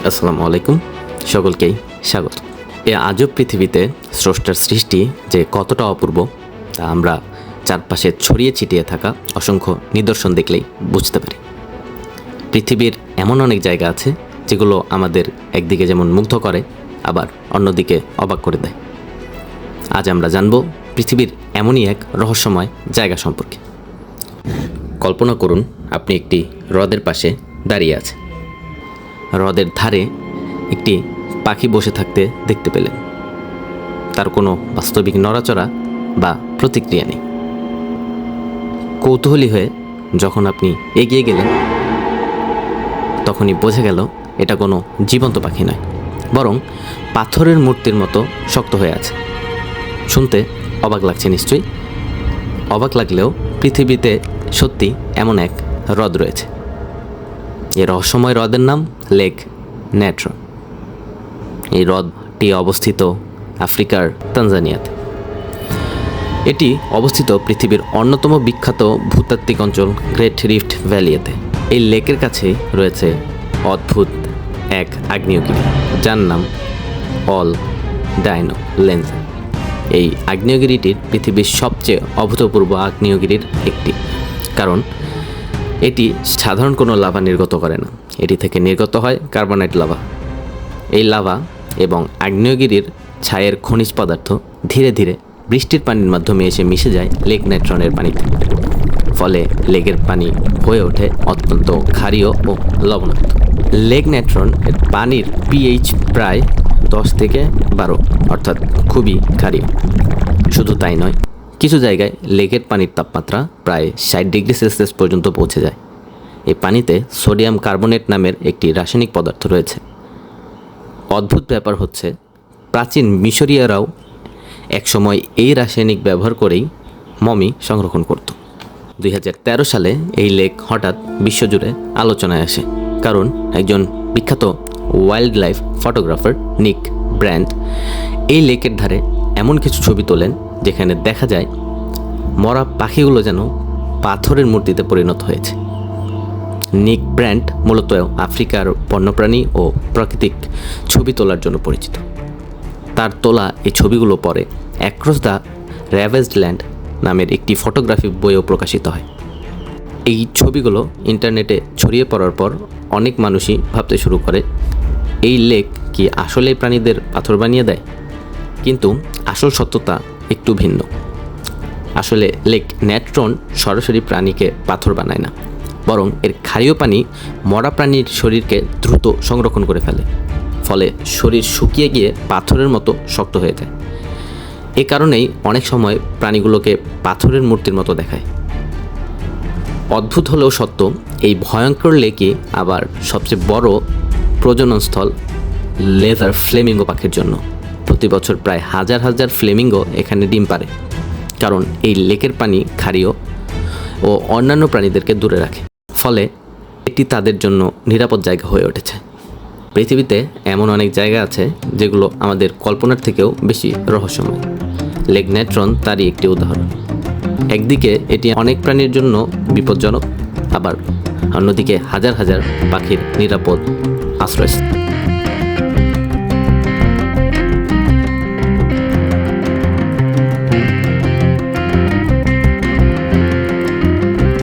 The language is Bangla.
আসসালামু আলাইকুম, সকলকেই স্বাগত। এ আজব পৃথিবীতে স্রষ্টার সৃষ্টি যে কতটা অপূর্ব তা আমরা চারপাশে ছড়িয়ে ছিটিয়ে থাকা অসংখ্য নিদর্শন দেখলেই বুঝতে পারি। পৃথিবীর এমন অনেক জায়গা আছে যেগুলো আমাদের একদিকে যেমন মুগ্ধ করে, আবার অন্যদিকে অবাক করে দেয়। আজ আমরা জানব পৃথিবীর এমনই এক রহস্যময় জায়গা সম্পর্কে। কল্পনা করুন, আপনি একটি হ্রদের পাশে দাঁড়িয়ে আছেন। হ্রদের ধারে একটি পাখি বসে থাকতে দেখতে পেলেন। তার কোনো বাস্তবিক নড়াচড়া বা প্রতিক্রিয়া নেই। কৌতূহলী হয়ে যখন আপনি এগিয়ে গেলেন, তখনই বোঝা গেল এটা কোনো জীবন্ত পাখি নয়, বরং পাথরের মূর্তির মতো শক্ত হয়ে আছে। শুনতে অবাক লাগছে নিশ্চয়ই। অবাক লাগলেও পৃথিবীতে সত্যি এমন এক হ্রদ রয়েছে। এই রহস্যময় হ্রদের নাম লেক নেট্রন। এই হ্রদটি অবস্থিত আফ্রিকার তানজানিয়াতে। এটি অবস্থিত পৃথিবীর অন্যতম বিখ্যাত ভূতাত্ত্বিক অঞ্চল গ্রেট রিফট ভ্যালিতে। এই লেকের কাছেই রয়েছে অদ্ভুত এক আগ্নেয়গিরি, যার নাম অল ডাইনো লেন্স। এই আগ্নেয়গিরিটির পৃথিবীর সবচেয়ে অভূতপূর্ব আগ্নেয়গিরির একটি, কারণ এটি সাধারণ কোনো লাভা নির্গত করে না। এটি থেকে নির্গত হয় কার্বনেট লাভা। এই লাভা এবং আগ্নেয়গিরির ছায়ের খনিজ পদার্থ ধীরে ধীরে বৃষ্টির পানির মাধ্যমে এসে মিশে যায় লেক নেট্রনের পানিতে। ফলে লেকের পানি হয়ে ওঠে অত্যন্ত ক্ষারীয় ও লবণাক্ত। লেক নেট্রন এর পানির পিএইচ প্রায় 10 থেকে 12, অর্থাৎ খুবই ক্ষারীয়। শুধু তাই নয়, কিছু জায়গায় লেকের পানির তাপমাত্রা প্রায় 60 ডিগ্রি সেলসিয়াস পর্যন্ত পৌঁছে যায়। এই পানিতে সোডিয়াম কার্বনেট নামের একটি রাসায়নিক পদার্থ রয়েছে। অদ্ভুত ব্যাপার হচ্ছে, প্রাচীন মিশরীয়রাও একসময় এই রাসায়নিক ব্যবহার করেই মমি সংরক্ষণ করত। 2013 সালে এই লেক হঠাৎ বিশ্বজুড়ে আলোচনায় আসে, কারণ একজন বিখ্যাত ওয়াইল্ড লাইফ ফটোগ্রাফার নিক ব্র্যান্ড এই লেকের ধারে এমন কিছু ছবি তোলেন যেখানে দেখা যায় মরা পাখিগুলো যেন পাথরের মূর্তিতে পরিণত হয়েছে। নিক ব্র্যান্ড মূলত আফ্রিকার বন্যপ্রাণী ও প্রাকৃতিক ছবি তোলার জন্য পরিচিত। তার তোলা এই ছবিগুলো পরে অ্যাক্রস দ্য র্যাভেজড ল্যান্ড নামের একটি ফটোগ্রাফি বইও প্রকাশিত হয়। এই ছবিগুলো ইন্টারনেটে ছড়িয়ে পড়ার পর অনেক মানুষই ভাবতে শুরু করে, এই লেক কি আসলে প্রাণীদের পাথর বানিয়ে দেয়? কিন্তু আসল সত্যতা একটু ভিন্ন। আসলে লেক নেট্রন সরাসরি প্রাণীকে পাথর বানায় না, বরং এর ক্ষারীয় পানি মরা প্রাণীর শরীরকে দ্রুত সংরক্ষণ করে ফেলে। ফলে শরীর শুকিয়ে গিয়ে পাথরের মতো শক্ত হয়ে যায়। এ কারণেই অনেক সময় প্রাণীগুলোকে পাথরের মূর্তির মতো দেখায়। অদ্ভুত হলেও সত্য, এই ভয়ঙ্কর লেকই আবার সবচেয়ে বড় প্রজননস্থল লেজার ফ্লেমিঙ্গো পাখির জন্য। প্রতি বছর প্রায় হাজার হাজার ফ্লেমিঙ্গো এখানে ডিম পারে, কারণ এই লেকের পানি ক্ষারীয় ও অন্যান্য প্রাণীদেরকে দূরে রাখে। ফলে এটি তাদের জন্য নিরাপদ জায়গা হয়ে উঠেছে। পৃথিবীতে এমন অনেক জায়গা আছে যেগুলো আমাদের কল্পনার থেকেও বেশি রহস্যময়। লেক নেট্রন তারই একটি উদাহরণ। একদিকে এটি অনেক প্রাণীর জন্য বিপজ্জনক, আবার অন্যদিকে হাজার হাজার পাখির নিরাপদ আশ্রয়স্থল।